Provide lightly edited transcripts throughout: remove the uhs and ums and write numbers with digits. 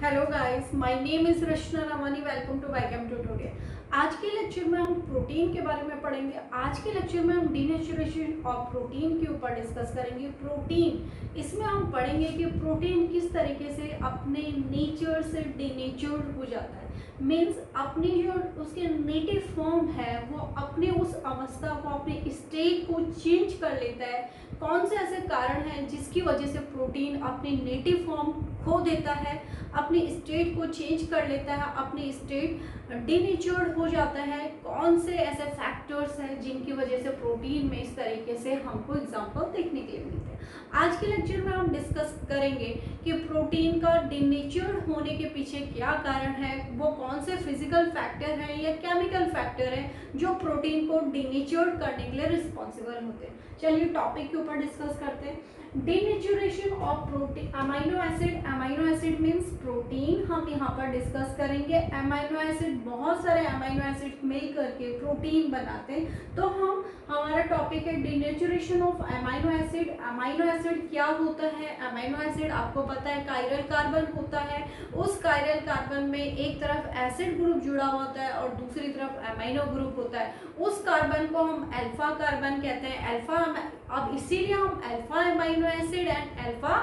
Hello guys, my name is Rachna Ramani. Welcome to biochem tutorial. आज के lecture में हम प्रोटीन के बारे में पढ़ेंगे। आज के लेक्चर में हम डीनेचुरेशन ऑफ प्रोटीन के ऊपर डिस्कस करेंगे। प्रोटीन, इसमें हम पढ़ेंगे कि प्रोटीन किस तरीके से अपने नेचर से डीनेचर्ड हो जाता है। मीन्स अपनी जो उसके नेटिव फॉर्म है वो अपने उस अवस्था को, अपने स्टेट को चेंज कर लेता है। कौन से ऐसे कारण हैं जिसकी वजह से प्रोटीन अपनी नेटिव फॉर्म खो देता है, अपनी स्टेट को चेंज कर लेता है, अपनी स्टेट डीनेचर्ड हो जाता है। कौन से ऐसे फैक्टर्स हैं जिनकी वजह से प्रोटीन में इस तरीके से हमको एग्जांपल देखने के लिए मिलते हैं। आज के लेक्चर में हम डिस्कस करेंगे कि प्रोटीन का डीनेचर्ड होने के पीछे क्या कारण है, वो कौन से फिजिकल फैक्टर हैं या केमिकल फैक्टर हैं जो प्रोटीन को डीनेचर्ड करने के लिए रिस्पॉन्सिबल होते हैं। चलिए टॉपिक के ऊपर डिस्कस करते हैं। Denaturation of protein, amino acid. Amino acid means protein हम यहाँ पर डिस्कस करेंगे। अमाइनो एसिड, बहुत सारे अमाइनो एसिड मिल करके प्रोटीन बनाते हैं। तो हमारा टॉपिक है denaturation of amino acid. Amino acid क्या होता है? अमाइनो एसिड आपको पता है कायरल कार्बन होता है। उस कायरल कार्बन में एक तरफ एसिड ग्रुप जुड़ा होता है और दूसरी तरफ अमाइनो ग्रुप होता है। उस कार्बन को हम अल्फा कार्बन कहते हैं। अल्फा, अब इसीलिए हम alpha amino acid and alpha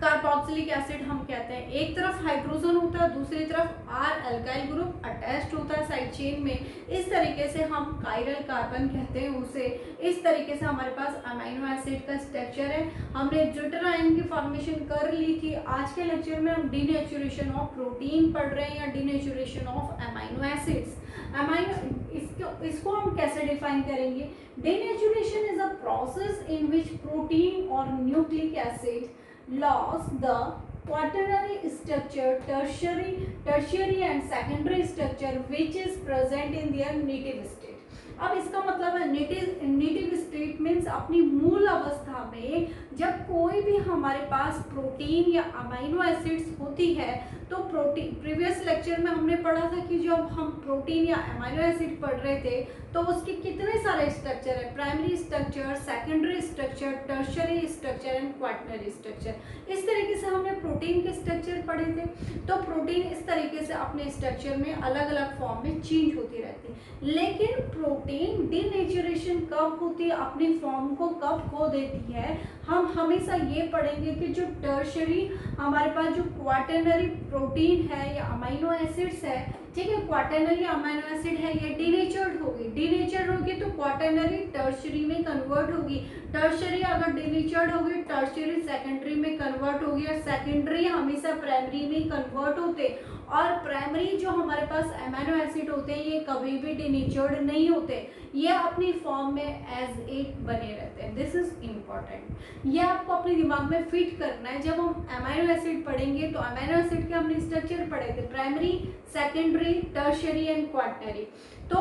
carboxylic acid हम कहते हैं। एक तरफ हाइड्रोजन होता है, दूसरी तरफ आर अल्काइल ग्रुप अटैच्ड होता है साइड चेन में। इस तरीके से हम कायरल कार्बन कहते हैं उसे। इस तरीके से हमारे पास अमाइनो एसिड का स्ट्रक्चर है। हमने ज्यूटेराइन की फॉर्मेशन कर ली थी। आज के लेक्चर में हम डीनेचुरेशन ऑफ प्रोटीन पढ़ रहे हैं या डीनेचुरेशन ऑफ अमाइनो एसिड्स। इसको हम कैसे डिफाइन करेंगे? Denaturation is a process in which protein और nucleic acid lost the quaternary structure, tertiary and secondary structure which is present in their native state. अब इसका मतलब है नेटिव स्टेट मीन्स अपनी मूल अवस्था में जब कोई भी हमारे पास प्रोटीन या अमाइनो एसिड्स होती है तो प्रोटीन, प्रीवियस लेक्चर में हमने पढ़ा था कि जब हम प्रोटीन या अमाइनो एसिड पढ़ रहे थे तो उसके कितने सारे स्ट्रक्चर है, primary structure, secondary structure, tertiary structure and quaternary structure. इस तरीके से हमने प्रोटीन के स्ट्रक्चर पढ़े थे। तो प्रोटीन इस तरीके से अपने स्ट्रक्चर में अलग अलग फॉर्म में चेंज होती रहती है। लेकिन प्रोटीन डीनेचुरेशन कब होती है, अपनी फॉर्म को कब खो देती है? हम हमेशा ये पढ़ेंगे कि जो टर्शियरी हमारे पास जो क्वाटरनरी प्रोटीन है या अमाइनो एसिड्स है, ठीक है, क्वाटरनरी अमाइनो एसिड है, ये डीनेचर्ड होगी। डीनेचर्ड होगी तो क्वाटरनरी टर्शियरी में कन्वर्ट होगी। टर्शियरी अगर डीनेचर्ड होगी, टर्शियरी सेकेंडरी में कन्वर्ट होगी और सेकेंडरी हमेशा प्राइमरी में कन्वर्ट होते। और प्राइमरी जो हमारे पास अमाइनो एसिड होते हैं ये कभी भी डीनेचर्ड नहीं होते, ये अपनी फॉर्म में एज इट बने रहते हैं। दिस इज इम्पॉर्टेंट, ये आपको अपने दिमाग में फिट करना है। जब हम अमाइनो एसिड पढ़ेंगे तो अमाइनो एसिड के हमने स्ट्रक्चर पढ़े थे, primary, secondary, tertiary and quaternary. तो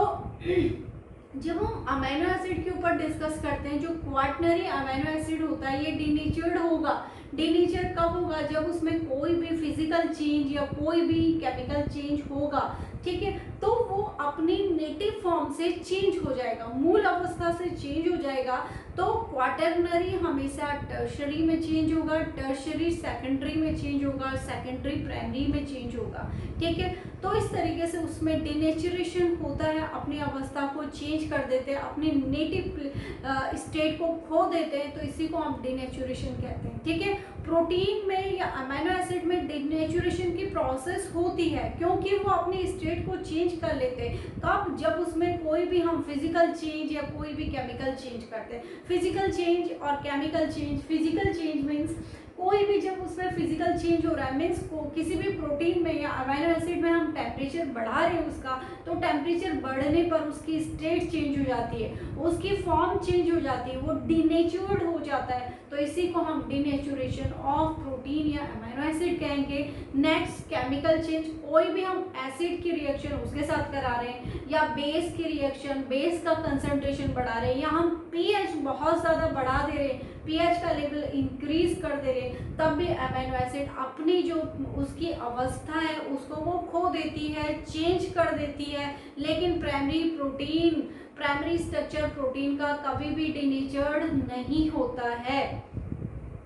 जब हम अमाइनो एसिड के ऊपर डिस्कस करते हैं, जो क्वाटरनरी अमाइनो एसिड होता है ये डीनेचर्ड होगा। डीनेचर कब होगा? जब उसमें कोई भी फिजिकल चेंज या कोई भी केमिकल चेंज होगा, ठीक है, तो वो अपनी नेटिव फॉर्म से चेंज हो जाएगा, मूल अवस्था से चेंज हो जाएगा। तो क्वाटरनरी हमेशा टर्शियरी में चेंज होगा, टर्शियरी सेकेंडरी में चेंज होगा, सेकेंडरी प्राइमरी में चेंज होगा, ठीक है। तो इस तरीके से उसमें डीनेचुरेशन होता है, अपनी अवस्था को चेंज कर देते हैं, अपनी नेटिव स्टेट को खो देते हैं, तो इसी को हम डीनेचुरेशन कहते हैं, ठीक है। प्रोटीन में या अमाइनो एसिड में डीनेचुरेशन की प्रोसेस होती है क्योंकि वो अपनी स्टेट को चेंज कर लेते हैं। कब? जब उसमें कोई भी हम फिजिकल चेंज या कोई भी केमिकल चेंज करते हैं। फिजिकल चेंज और chemical change, physical change means कोई भी जब उसमें फिजिकल चेंज हो रहा है, मीन्स किसी भी प्रोटीन में या अमाइनो एसिड में हम टेम्परेचर बढ़ा रहे हैं उसका, तो टेम्परेचर बढ़ने पर उसकी स्टेट चेंज हो जाती है, उसकी फॉर्म चेंज हो जाती है, वो डीनेचर्ड हो जाता है। तो इसी को हम डीनेचुरेशन ऑफ प्रोटीन या अमाइनो एसिड कहेंगे। नेक्स्ट, केमिकल चेंज, कोई भी हम एसिड की रिएक्शन उसके साथ करा रहे हैं या बेस की रिएक्शन, बेस का कंसंट्रेशन बढ़ा रहे हैं या हम पीएच बहुत ज़्यादा बढ़ा दे रहे हैं, पीएच का लेवल इंक्रीज कर दे रहे हैं, तब भी अमीनो एसिड अपनी जो उसकी अवस्था है उसको वो खो देती है, चेंज कर देती है। लेकिन प्राइमरी स्ट्रक्चर प्रोटीन का कभी भी डीनेचर्ड नहीं होता है।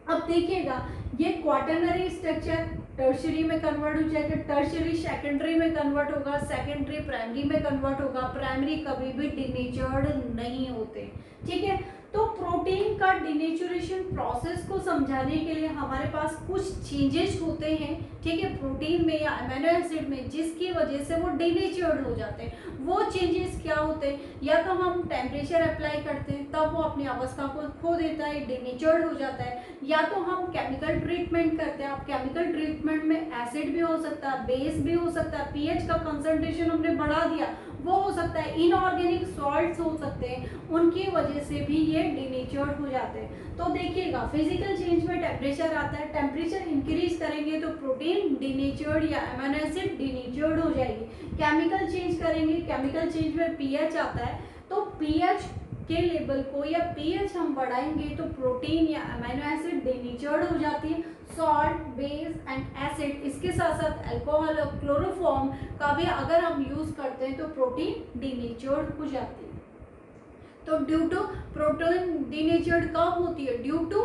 अब देखिएगा ये क्वाटरनरी स्ट्रक्चर टर्शरी में कन्वर्ट हो जाएगा, टर्शरी सेकेंडरी में कन्वर्ट होगा, सेकेंडरी प्राइमरी में कन्वर्ट होगा, प्राइमरी कभी भी डिनेचर्ड नहीं होते। ठीक है, तो प्रोटीन का डिनेचुरेशन प्रोसेस को समझाने के लिए हमारे पास कुछ चेंजेस होते हैं, ठीक है, प्रोटीन में या अमीनो एसिड में, जिसकी वजह से वो डिनेचर्ड हो जाते हैं। वो चेंजेस क्या होते हैं, या तो हम टेम्परेचर अप्लाई करते हैं तब वो अपनी अवस्था को खो देता है, डिनेचर्ड हो जाता है, या तो हम केमिकल ट्रीटमेंट करते हैं। अब केमिकल ट्रीटमेंट में एसिड भी हो सकता है, बेस भी हो सकता है, पीएच का कंसंट्रेशन हमने बढ़ा दिया, वो हो सकता है, इनऑर्गेनिक सॉल्ट्स हो सकते हैं, उनकी वजह से भी ये डिनेचर्ड हो जाते हैं। तो देखिएगा, फिजिकल चेंज में टेम्परेचर आता है, टेम्परेचर इंक्रीज करेंगे तो प्रोटीन डिनेचर्ड या अमीनो एसिड डिनेचर्ड हो जाएगी। केमिकल चेंज करेंगे, केमिकल चेंज में पीएच आता है, तो पीएच के लेवल को या पीएच हम बढ़ाएंगे तो प्रोटीन या अमीनो एसिड डिनेचर्ड हो जाती है। सॉल्ट, बेस एंड एसिड, इसके साथ साथ अल्कोहल और क्लोरोफॉर्म का भी अगर हम यूज करते हैं तो प्रोटीन डिनेचर्ड हो जाती है। तो ड्यू टू प्रोटीन डिनेचर्ड कब होती है, due to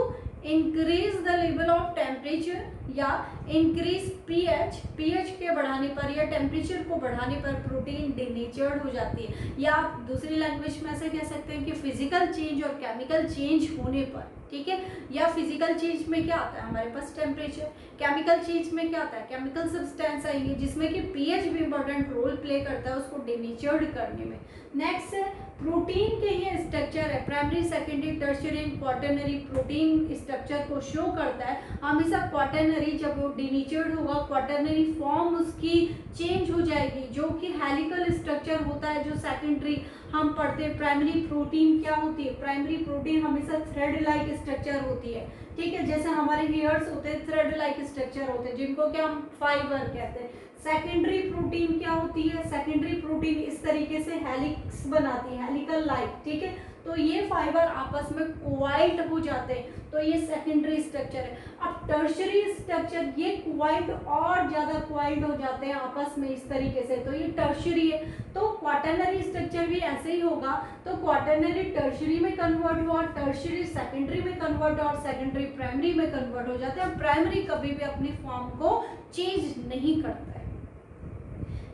increase the level of temperature या इंक्रीज पीएच के बढ़ाने पर या टेम्परेचर को बढ़ाने पर प्रोटीन डिनेचर्ड हो जाती है। या आप दूसरी लैंग्वेज में ऐसे कह सकते हैं कि फिजिकल चेंज और केमिकल चेंज होने पर, ठीक है, या फिजिकल चेंज में क्या आता है हमारे पास टेम्परेचर, केमिकल चेंज में क्या आता है केमिकल सब्सटेंस आएंगे जिसमें कि पीएच भी इंपॉर्टेंट रोल प्ले करता है उसको डिनेचर्ड करने में। नेक्स्ट है प्रोटीन के ये स्ट्रक्चर है, primary, secondary, tertiary, quaternary protein structure को शो करता है। हमेशा क्वाटरनरी, जब वो डिनेचर्ड होगा, क्वाटरनरी फॉर्म उसकी चेंज हो जाएगी, जो कि हेलिकल स्ट्रक्चर होता है। जो सेकेंडरी हम पढ़ते हैं, प्राइमरी प्रोटीन क्या होती है, प्राइमरी प्रोटीन हमेशा थ्रेड लाइक स्ट्रक्चर होती है, ठीक है, जैसे हमारे हेयर्स होते हैं थ्रेड लाइक स्ट्रक्चर होते हैं, जिनको क्या हम फाइबर कहते हैं। सेकेंडरी प्रोटीन क्या होती है, सेकेंडरी प्रोटीन इस तरीके से हेलिक्स बनाती है, हेलिकल लाइक, ठीक है, तो ये फाइबर आपस में कोवाइल्ड हो जाते हैं, तो ये सेकेंडरी स्ट्रक्चर है। अब टर्शियरी स्ट्रक्चर, ये कोवाइल्ड और ज्यादा कोवाइल्ड हो जाते हैं आपस में इस तरीके से, तो ये टर्शियरी है। तो क्वाटरनरी स्ट्रक्चर भी ऐसे ही होगा, तो क्वाटरनरी टर्शियरी में कन्वर्ट हुआ, टर्शियरी सेकेंडरी में कन्वर्ट और सेकेंडरी प्राइमरी में कन्वर्ट हो जाते हैं। प्राइमरी कभी भी अपनी फॉर्म को चेंज नहीं करता है।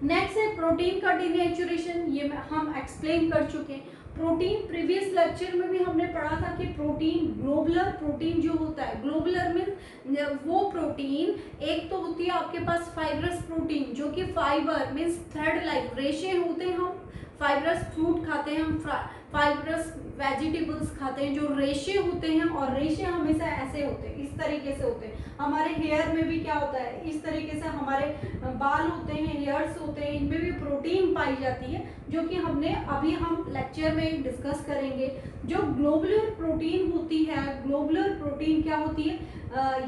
नेक्स्ट है प्रोटीन का डिनेचुरेशन, ये हम एक्सप्लेन कर चुके हैं। प्रोटीन प्रीवियस लेक्चर में भी हमने पढ़ा था कि प्रोटीन, ग्लोबुलर प्रोटीन जो होता है, ग्लोबुलर मीन वो प्रोटीन, एक तो होती है आपके पास फाइब्रस प्रोटीन जो कि फाइबर मीन्स थ्रेड लाइक रेशे होते हैं, हम फाइब्रस फ्रूट खाते हैं, हम फाइब्रस वेजिटेबल्स खाते हैं जो रेशे होते हैं, और रेशे हमेशा ऐसे होते हैं, इस तरीके से होते हैं। हमारे हेयर में भी क्या होता है, इस तरीके से हमारे बाल होते हैं, हेयर्स होते हैं, इनमें भी प्रोटीन पाई जाती है, जो कि हमने अभी हम लेक्चर में डिस्कस करेंगे। जो ग्लोबुलर प्रोटीन होती है, ग्लोबुलर प्रोटीन क्या होती है,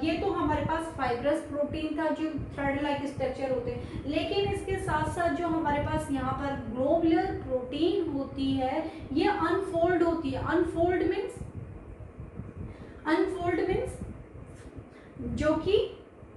ये तो हमारे पास फाइब्रस प्रोटीन था जो थ्रेड लाइक स्ट्रक्चर होते हैं, लेकिन इसके साथ साथ जो हमारे पास यहाँ पर ग्लोबुलर प्रोटीन होती है ये अनफोल्ड होती है। अनफोल्ड मीन्स जो कि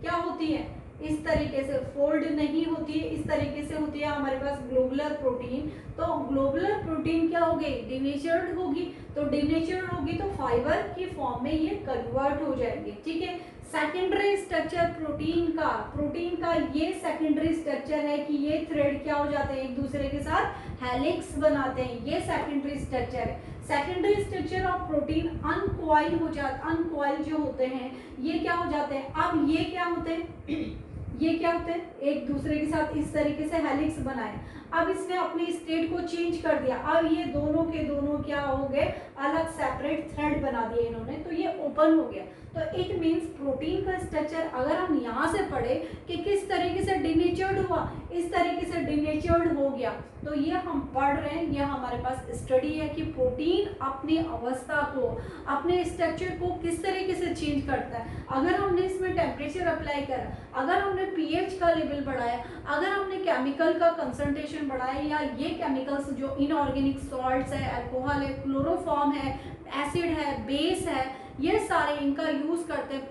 क्या होती है, इस तरीके से फोल्ड नहीं होती है, इस तरीके से होती है हमारे पास ग्लोबुलर प्रोटीन। तो ग्लोबुलर प्रोटीन क्या होगी, डिनेचर्ड होगी, तो डिनेचर्ड होगी तो फाइबर की फॉर्म में ये कन्वर्ट हो जाएंगे, ठीक है। सेकेंडरी स्ट्रक्चर प्रोटीन का ये सेकेंडरी स्ट्रक्चर है कि ये थ्रेड क्या हो जाते हैं, एक दूसरे के साथ हेलिक्स बनाते हैं, ये सेकेंडरी स्ट्रक्चर है। सेकेंडरी स्ट्रक्चर ऑफ प्रोटीन अनकॉइल हो जाते, अनकॉइल जो होते हैं ये क्या हो जाते हैं, अब ये क्या होते हैं ये क्या होते हैं, एक दूसरे के साथ इस तरीके से हेलिक्स बनाए, अब इसने अपनी स्टेट को चेंज कर दिया, अब ये दोनों के दोनों क्या हो गए, अलग सेपरेट थ्रेड बना दिए इन्होंने, तो ये ओपन हो गया। तो इट मीन्स प्रोटीन का स्ट्रक्चर अगर हम यहाँ से पढ़े कि किस तरीके से डिनेचर्ड हुआ, इस तरीके से डिनेचर्ड हो गया, तो ये हम पढ़ रहे हैं, ये हमारे पास स्टडी है कि प्रोटीन अपनी अवस्था को, अपने स्ट्रक्चर को किस तरीके से चेंज करता है। अगर हमने इसमें टेम्परेचर अप्लाई करा, अगर हमने पीएच का लेवल बढ़ाया, अगर हमने केमिकल का कंसंट्रेशन बढ़ाया, या ये केमिकल्स जो इनऑर्गेनिक सॉल्ट्स है, अल्कोहल है, क्लोरोफॉर्म है, एसिड है, बेस है, ये सारे इनका यूज करते हैं,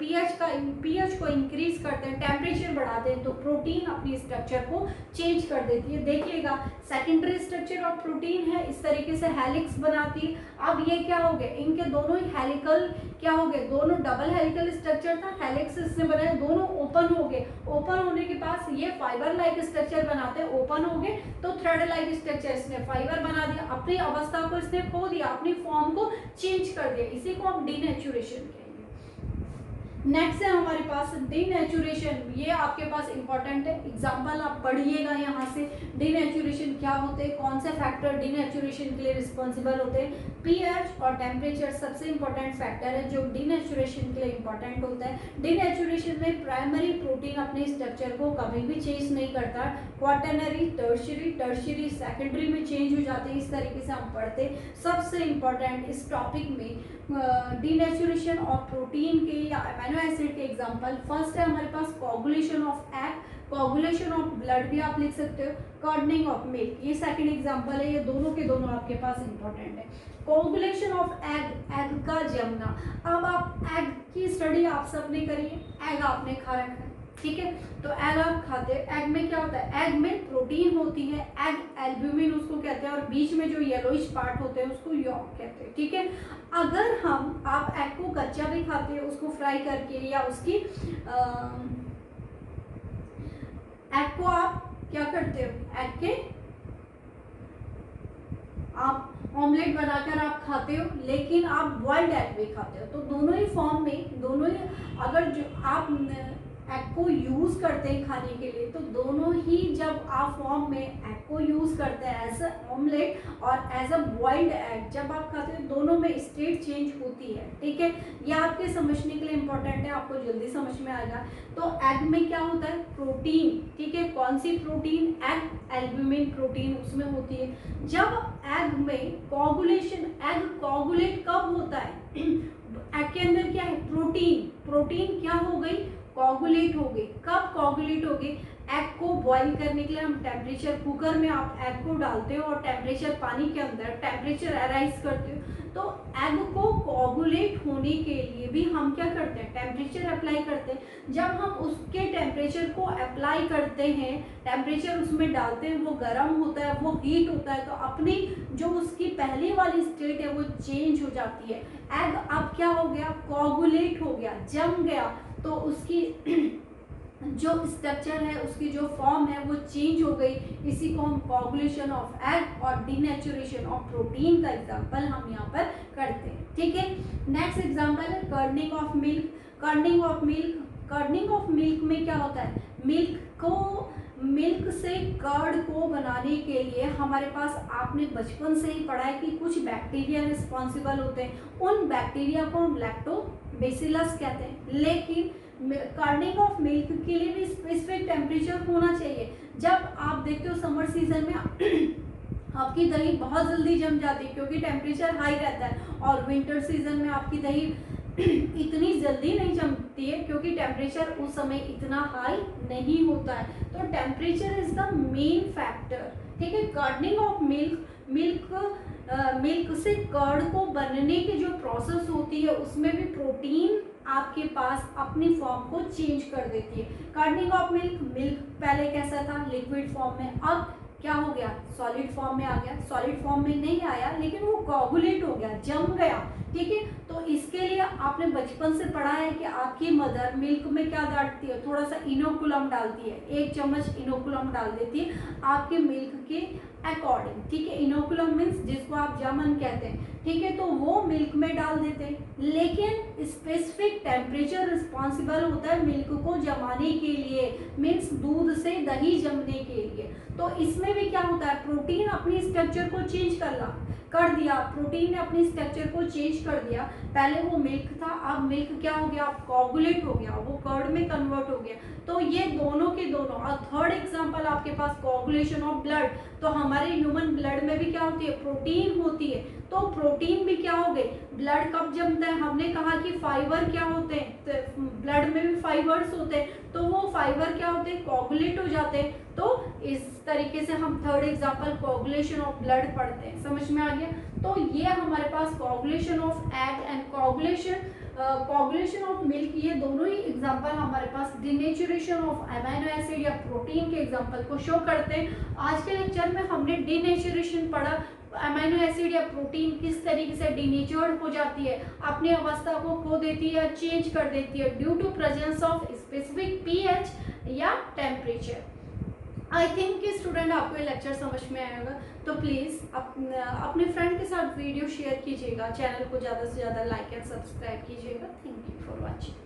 पीएच को इंक्रीज करते हैं, टेम्परेचर बढ़ाते हैं, तो प्रोटीन अपनी स्ट्रक्चर को चेंज कर देती है। देखिएगा सेकेंडरी स्ट्रक्चर ऑफ प्रोटीन है, इस तरीके से हेलिक्स बनाती है। अब ये क्या हो गए, इनके दोनों ही हेलिकल क्या हो गए, दोनों डबल हेलिकल स्ट्रक्चर था, हेलिक्स इसने बनाया, दोनों ओपन हो गए। ओपन होने के पास ये फाइबर लाइक स्ट्रक्चर बनाते हैं, ओपन हो गए तो थ्रेड लाइक स्ट्रक्चर, इसने फाइबर बना दिया, अपनी अवस्था को इसने खो दिया, अपनी फॉर्म को चेंज कर दिया, इसी को हम डीनेचुरेशन कहेंगे। नेक्स्ट है हमारे पास डीनेचुरेशन, ये आपके पास इंपॉर्टेंट है, एग्जांपल आप पढ़िएगा यहाँ से। डीनेचुरेशन क्या होते हैं, कौन से फैक्टर डीनेचुरेशन के लिए रिस्पॉन्सिबल होते हैं। पीएच और टेम्परेचर सबसे इंपॉर्टेंट फैक्टर है जो डीनेचुरेशन के लिए इंपॉर्टेंट होता है। डीनेचुरेशन में प्राइमरी प्रोटीन अपने स्ट्रक्चर को कभी भी चेंज नहीं करता, क्वाटरनरी, टर्शियरी, सेकेंडरी में चेंज हो जाते हैं, इस तरीके से हम पढ़ते। सबसे इंपॉर्टेंट इस टॉपिक में डीनेचुरेशन ऑफ प्रोटीन के या अमीनो एसिड के एग्जांपल, फर्स्ट है हमारे पास coagulation of egg, coagulation of blood भी आप लिख सकते हो, कर्डनिंग ऑफ मिल्क, ये सेकंड एग्जांपल है, ये दोनों के दोनों आपके पास इंपॉर्टेंट है। कोगुलेशन ऑफ एग, एग का जमना। अब आप एग की स्टडी आप सबने करी है, एग आपने खा रखा है, ठीक है, तो एग आप खाते हैं, एग में क्या होता है, एग में प्रोटीन होती है, एग एल्ब्यूमिन उसको कहते हैं, और बीच में जो येलोइश पार्ट होते हैं उसको यॉक कहते हैं, ठीक है। अगर हम आप एग को कच्चा भी खाते हैं, उसको फ्राई करके, या उसकी एग को आप क्या करते हो, एग के आप ऑमलेट बनाकर आप खाते हो, लेकिन आप बॉइल्ड एग भी खाते हो, तो दोनों ही फॉर्म में, दोनों ही अगर जो आप एग को यूज करते हैं खाने के लिए, तो दोनों ही जब आप फॉर्म में एग को यूज करते हैं एज अ ऑमलेट और एज अ बॉइल्ड एग जब आप खाते हैं, दोनों में स्टेट चेंज होती है, ठीक है। ये आपके समझने के लिए इंपॉर्टेंट है, आपको जल्दी समझ में आएगा। तो एग में क्या होता है, प्रोटीन, ठीक है, कौन सी प्रोटीन, एग एल्ब्यूमिन प्रोटीन उसमें होती है। जब एग में कोगुलेशन, एग कोगुलेट कब होता है, एग के अंदर क्या है, प्रोटीन, प्रोटीन क्या हो गई, कोगुलेट हो गई। कब कोगुलेट हो गई, एग को बॉईल करने के लिए हम टेम्परेचर, कुकर में आप एग को डालते हो और टेम्परेचर पानी के अंदर टेम्परेचर अराइज करते हो, तो एग को कोगुलेट होने के लिए भी हम क्या करते हैं, टेम्परेचर अप्लाई करते हैं। जब हम उसके टेम्परेचर को अप्लाई करते हैं, टेम्परेचर उसमें डालते हैं, वो गर्म होता है, वो हीट होता है, तो अपनी जो उसकी पहली वाली स्टेट है वो चेंज हो जाती है। एग अब क्या हो गया, कोगुलेट हो गया, जम गया, तो उसकी जो स्ट्रक्चर है, उसकी जो फॉर्म है वो चेंज हो गई, इसी को हम कोगुलेशन ऑफ एग और डीनेचुरेशन ऑफ प्रोटीन का एग्जांपल हम यहाँ पर करते हैं, ठीक है। नेक्स्ट एग्जांपल है curdling of milk. Curdling of milk, curdling of milk में क्या होता है, मिल्क से कर्ड को बनाने के लिए हमारे पास, आपने बचपन से ही पढ़ा है कि कुछ बैक्टीरिया रिस्पॉन्सिबल होते हैं, उन बैक्टीरिया को हम लैक्टोबैसिलस कहते हैं। लेकिन कर्डनिंग ऑफ मिल्क के लिए भी स्पेसिफिक टेम्परेचर होना चाहिए। जब आप देखते हो समर सीजन में आपकी दही बहुत जल्दी जम जाती है क्योंकि टेम्परेचर हाई रहता है, और विंटर सीजन में आपकी दही इतनी जल्दी नहीं जमती है क्योंकि टेम्परेचर उस समय इतना हाई नहीं होता है। तो temperature is the main factor, ठीक है। कर्डनिंग ऑफ मिल्क से कर्ड को बनने की जो प्रोसेस होती है उसमें भी प्रोटीन आपके पास अपनी फॉर्म को चेंज कर देती है। कर्डनिंग ऑफ मिल्क, मिल्क पहले कैसा था, लिक्विड फॉर्म में, अब क्या हो गया, सॉलिड फॉर्म में आ गया। सॉलिड फॉर्म में नहीं आया लेकिन वो कोगुलेट हो गया, जम गया, ठीक है। तो इसके लिए आपने बचपन से पढ़ा है कि आपकी मदर मिल्क में क्या डालती है, थोड़ा सा इनोकुलम डालती है, 1 चम्मच इनोकुलम डाल देती है आपके मिल्क के अकॉर्डिंग, ठीक है। इनोकुलम मीन्स जिसको आप जामन कहते हैं, ठीक है, तो वो मिल्क में डाल देते हैं। लेकिन स्पेसिफिक टेम्परेचर रिस्पॉन्सिबल होता है मिल्क को जमाने के लिए, मीन्स दूध से दही जमने के लिए। तो इसमें भी क्या होता है, प्रोटीन अपनी स्ट्रक्चर को चेंज कर दिया, प्रोटीन ने अपनी स्ट्रक्चर को चेंज कर दिया। पहले वो मिल्क था, अब मिल्क क्या हो गया, कोगुलेट हो गया, वो कर्ड में कन्वर्ट हो गया। तो ये दोनों के दोनों। और थर्ड एग्जांपल आपके पास कोगुलेशन ऑफ ब्लड। तो हमारे ह्यूमन ब्लड में भी क्या होती है, प्रोटीन होती है। तो प्रोटीन भी क्या हो गए, ब्लड कब जमता है, हमने कहा कि फाइबर क्या होते हैं, तो ब्लड में भी फाइबर्स होते हैं, तो वो फाइबर क्या होते हैं, कोगुलेट हो जाते हैं। तो इस तरीके से हम third example coagulation of blood पढ़ते हैं, समझ में आ गया। तो ये हमारे पास coagulation of egg and coagulation coagulation of milk, ये दोनों ही एग्जांपल हमारे पास डिनेचुरेशन ऑफ अमीनो एसिड या प्रोटीन के एग्जांपल को शो करते हैं। आज के लेक्चर में हमने डिनेचुरेशन पढ़ा, अमीनो एसिड या प्रोटीन किस तरीके से डिनेचर्ड हो जाती है, अपनी अवस्था को खो देती है, चेंज कर देती है due to presence of specific pH या टेम्परेचर। आई थिंक कि स्टूडेंट आपको ये लेक्चर समझ में आएगा, तो प्लीज़ अपने फ्रेंड के साथ वीडियो शेयर कीजिएगा, चैनल को ज़्यादा से ज़्यादा लाइक एंड सब्सक्राइब कीजिएगा। Thank you for watching.